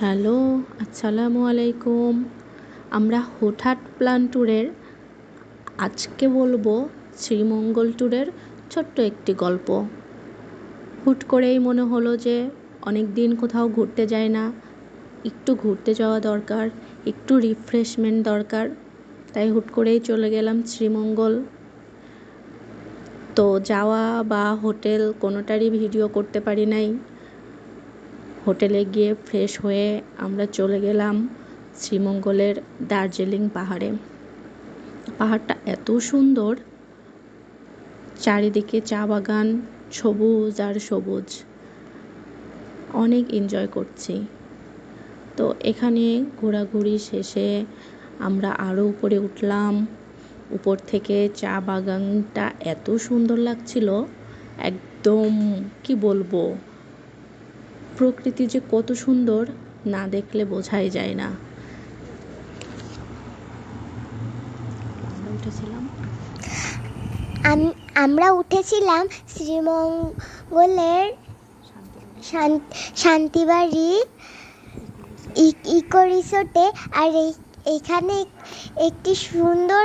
Hello, আসসালামু আলাইকুম। আমরা হুটহাট প্ল্যান ট্যুরের আজকে বলবো শ্রীমঙ্গল ট্যুরের ছোট্ট একটি গল্প। হুট করেই মনে হলো যে অনেক দিন কোথাও ঘুরতে যাই না, একটু ঘুরতে যাওয়া দরকার, একটু রিফ্রেশমেন্ট দরকার। তাই হুট করেই চলে গেলাম শ্রীমঙ্গল। তো যাওয়া বা হোটেল কোনোটারই ভিডিও করতে পারি নাই। হোটেলে গিয়ে ফ্রেশ হয়ে আমরা চলে গেলাম শ্রীমঙ্গলের দার্জিলিং পাহাড়ে। পাহাড়টা এত সুন্দর, চারিদিকে চা বাগান, সবুজ আর সবুজ, অনেক এনজয় করছি। তো এখানে ঘোরাঘুরি শেষে আমরা আরও উপরে উঠলাম। উপর থেকে চা বাগানটা এত সুন্দর লাগছিল, একদম কি বলবো, প্রকৃতি যে কত সুন্দর না দেখলে বোঝাই যায় না। আমরা উঠেছিলাম শ্রীমঙ্গলের শান্তিবাড়ি ইকো রিসোর্টে। আর এইখানে একটি সুন্দর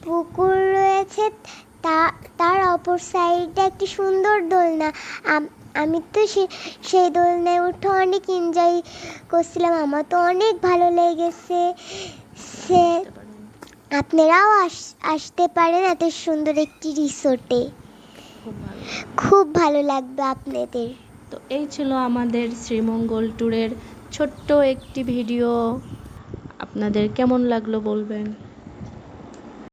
পুকুর রয়েছে, তার অপর সাইডে একটি সুন্দর দোলনা। আমি তো সেই দোলনায় উঠে অনেক এনজয় করছিলাম, আমার তো অনেক ভালো লেগেছে। আপনারাও আসতে পারেন এত সুন্দর একটি রিসোর্টে, খুব ভালো লাগবে আপনাদের। তো এই ছিল আমাদের শ্রীমঙ্গল ট্যুরের ছোট্ট একটি ভিডিও। আপনাদের কেমন লাগলো বলবেন।